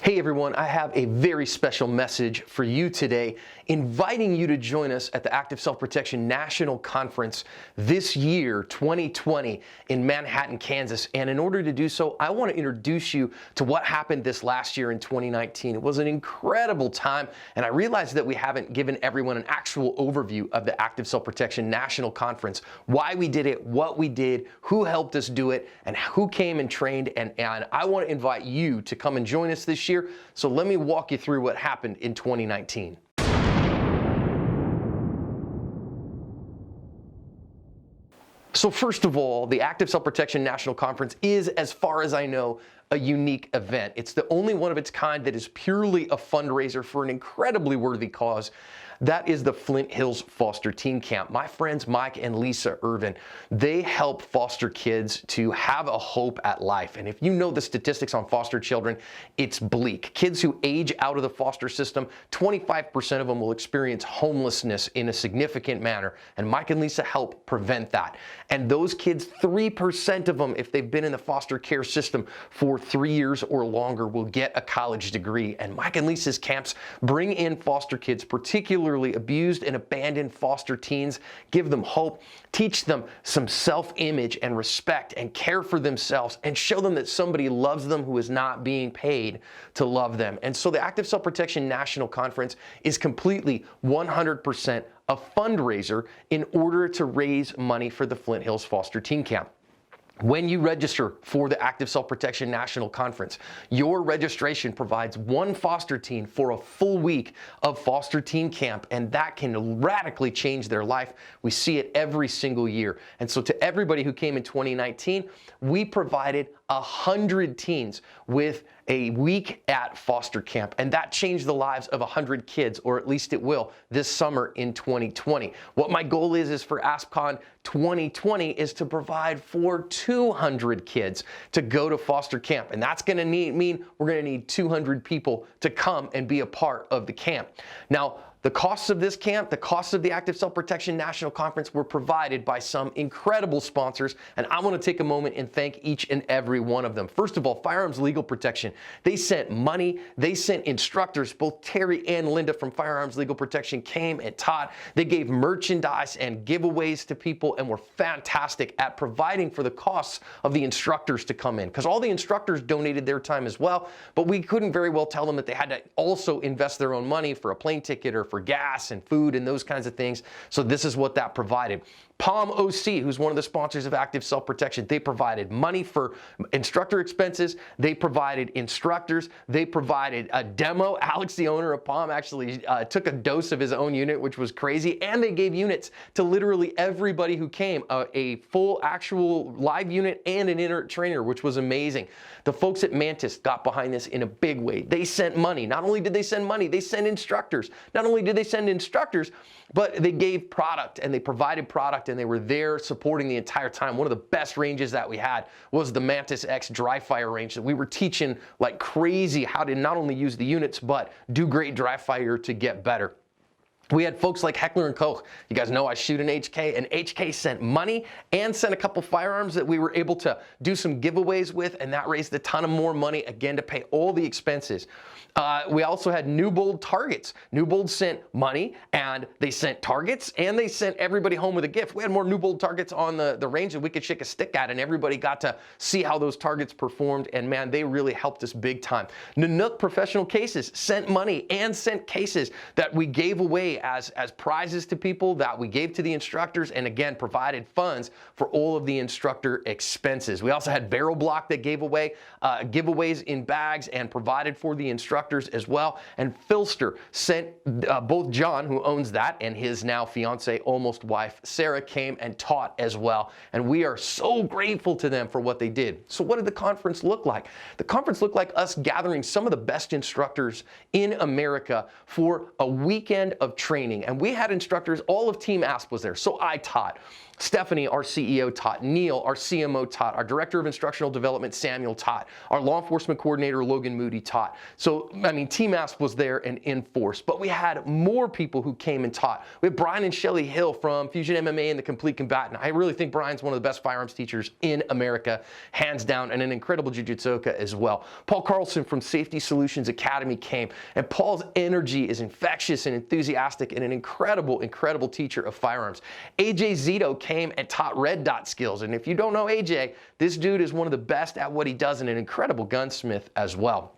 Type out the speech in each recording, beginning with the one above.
Hey everyone, I have a very special message for you today, inviting you to join us at the Active Self-Protection National Conference this year, 2020, in Manhattan, Kansas. And in order to do so, I want to introduce you to what happened this last year in 2019. It was an incredible time, and I realized that we haven't given everyone an actual overview of the Active Self-Protection National Conference, why we did it, what we did, who helped us do it, and who came and trained. And I want to invite you to come and join us this year. So let me walk you through what happened in 2019. So first of all, the Active Self-Protection National Conference is, as far as I know, a unique event. It's the only one of its kind that is purely a fundraiser for an incredibly worthy cause. That is the Flint Hills Foster Teen Camp. My friends Mike and Lisa Irvin, they help foster kids to have a hope at life. And if you know the statistics on foster children, it's bleak. Kids who age out of the foster system, 25% of them will experience homelessness in a significant manner. And Mike and Lisa help prevent that. And those kids, 3% of them, if they've been in the foster care system for 3 years or longer, will get a college degree. And Mike and Lisa's camps bring in foster kids, particularly abused and abandoned foster teens, give them hope, teach them some self-image and respect and care for themselves, and show them that somebody loves them who is not being paid to love them. And so the Active Self-Protection National Conference is completely 100% a fundraiser in order to raise money for the Flint Hills Foster Teen Camp. When you register for the Active Self-Protection National Conference, your registration provides one foster teen for a full week of foster teen camp, and that can radically change their life. We see it every single year. And so to everybody who came in 2019, we provided 100 teens with a week at foster camp, and that changed the lives of 100 kids, or at least it will this summer in 2020. What my goal is for ASPCon 2020 is to provide for 200 kids to go to foster camp, and that's going to mean we're going to need 200 people to come and be a part of the camp. Now, the costs of this camp, the costs of the Active Self-Protection National Conference were provided by some incredible sponsors, and I want to take a moment and thank each and every one of them. First of all, Firearms Legal Protection. They sent money, they sent instructors. Both Terry and Linda from Firearms Legal Protection came and taught. They gave merchandise and giveaways to people and were fantastic at providing for the costs of the instructors to come in, because all the instructors donated their time as well, but we couldn't very well tell them that they had to also invest their own money for a plane ticket or for gas and food and those kinds of things. So this is what that provided. Palm OC, who's one of the sponsors of Active Self-Protection, they provided money for instructor expenses. They provided instructors. They provided a demo. Alex, the owner of Palm, actually took a dose of his own unit, which was crazy. And they gave units to literally everybody who came, a full actual live unit and an inert trainer, which was amazing. The folks at Mantis got behind this in a big way. They sent money. Not only did they send money, they sent instructors. Not only did they send instructors, but they gave product and they provided product, and they were there supporting the entire time. One of the best ranges that we had was the Mantis X dry fire range that we were teaching like crazy how to not only use the units, but do great dry fire to get better. We had folks like Heckler & Koch. You guys know I shoot an HK, and HK sent money and sent a couple firearms that we were able to do some giveaways with, and that raised a ton of more money, again, to pay all the expenses. We also had Newbold Targets. Newbold sent money, and they sent targets, and they sent everybody home with a gift. We had more Newbold targets on the range that we could shake a stick at, and everybody got to see how those targets performed, and man, they really helped us big time. Nanook Professional Cases sent money and sent cases that we gave away as prizes to people, that we gave to the instructors, and again provided funds for all of the instructor expenses. We also had Barrel Block that gave away giveaways in bags and provided for the instructors as well. And Filster sent both John, who owns that, and his now fiance, almost wife, Sarah, came and taught as well. And we are so grateful to them for what they did. So what did the conference look like? The conference looked like us gathering some of the best instructors in America for a weekend of training. And we had instructors, all of Team ASP was there, so I taught. Stephanie, our CEO, taught. Neil, our CMO, taught. Our Director of Instructional Development, Samuel, taught. Our Law Enforcement Coordinator, Logan Moody, taught. So, I mean, Team ASP was there and in force. But we had more people who came and taught. We had Brian and Shelly Hill from Fusion MMA and the Complete Combatant. I really think Brian's one of the best firearms teachers in America, hands down, and an incredible jiu-jitsuka as well. Paul Carlson from Safety Solutions Academy came, and Paul's energy is infectious and enthusiastic and an incredible, incredible teacher of firearms. AJ Zito came and taught red dot skills. And if you don't know AJ, this dude is one of the best at what he does and an incredible gunsmith as well.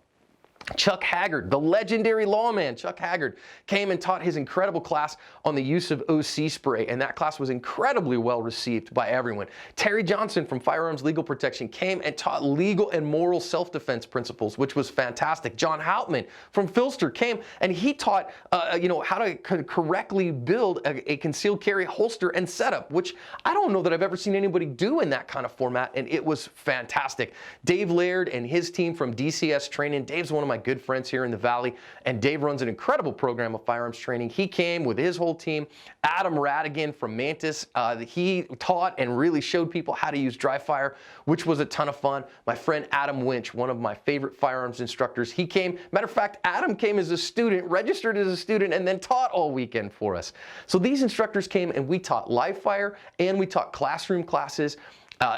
Chuck Haggard, the legendary lawman, Chuck Haggard, came and taught his incredible class on the use of OC spray, and that class was incredibly well received by everyone. Terry Johnson from Firearms Legal Protection came and taught legal and moral self-defense principles, which was fantastic. John Houtman from Filster came and he taught, how to correctly build a concealed carry holster and setup, which I don't know that I've ever seen anybody do in that kind of format, and it was fantastic. Dave Laird and his team from DCS Training. Dave's one of my good friends here in the Valley, and Dave runs an incredible program of firearms training. He came with his whole team. Adam Radigan from Mantis, he taught and really showed people how to use dry fire, which was a ton of fun. My friend Adam Winch, one of my favorite firearms instructors, he came. Matter of fact, Adam came as a student, registered as a student, and then taught all weekend for us. So these instructors came and we taught live fire and we taught classroom classes.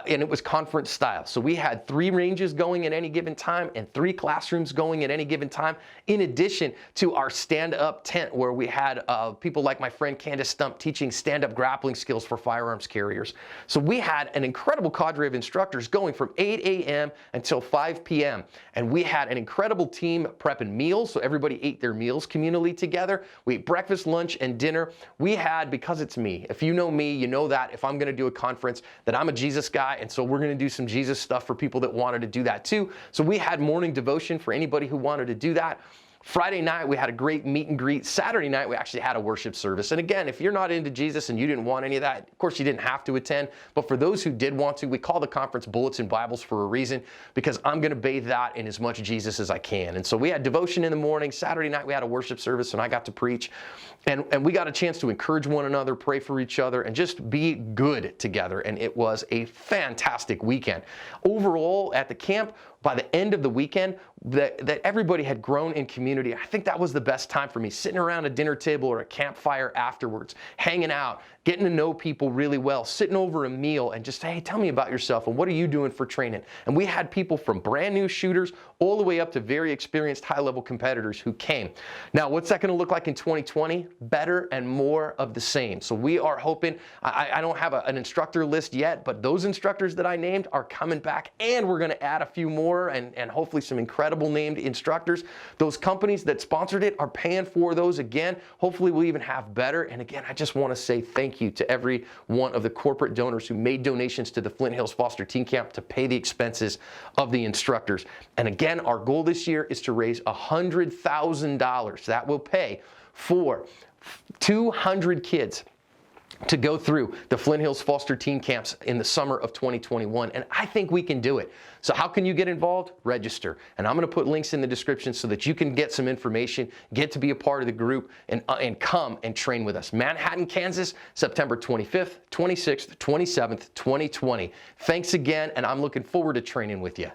And it was conference style. So we had 3 ranges going at any given time and 3 classrooms going at any given time, in addition to our stand-up tent where we had people like my friend Candace Stump teaching stand-up grappling skills for firearms carriers. So we had an incredible cadre of instructors going from 8 a.m. until 5 p.m. And we had an incredible team prepping meals, so everybody ate their meals communally together. We ate breakfast, lunch, and dinner. We had, because it's me, if you know me, you know that if I'm gonna do a conference, that I'm a Jesus guy, and so we're going to do some Jesus stuff for people that wanted to do that too. So we had morning devotion for anybody who wanted to do that. Friday night, we had a great meet and greet. Saturday night, we actually had a worship service. And again, if you're not into Jesus and you didn't want any of that, of course, you didn't have to attend. But for those who did want to, we call the conference Bullets and Bibles for a reason, because I'm going to bathe that in as much Jesus as I can. And so we had devotion in the morning. Saturday night, we had a worship service, and I got to preach. And we got a chance to encourage one another, pray for each other, and just be good together. And it was a fantastic weekend. Overall, at the camp, by the end of the weekend, that everybody had grown in community. I think that was the best time for me, sitting around a dinner table or a campfire afterwards, hanging out, getting to know people really well, sitting over a meal and just, hey, tell me about yourself and what are you doing for training? And we had people from brand new shooters all the way up to very experienced high-level competitors who came. Now, what's that going to look like in 2020? Better and more of the same. So we are hoping, I don't have an instructor list yet, but those instructors that I named are coming back, and we're going to add a few more and hopefully some incredible named instructors. Those companies that sponsored it are paying for those again. Hopefully we'll even have better. And again, I just want to say thank you to every one of the corporate donors who made donations to the Flint Hills Foster Teen Camp to pay the expenses of the instructors. And again, our goal this year is to raise $100,000. That will pay for 200 kids to go through the Flint Hills Foster Teen Camps in the summer of 2021. And I think we can do it. So how can you get involved? Register. And I'm going to put links in the description so that you can get some information, get to be a part of the group, and come and train with us. Manhattan, Kansas, September 25th, 26th, 27th, 2020. Thanks again, and I'm looking forward to training with you.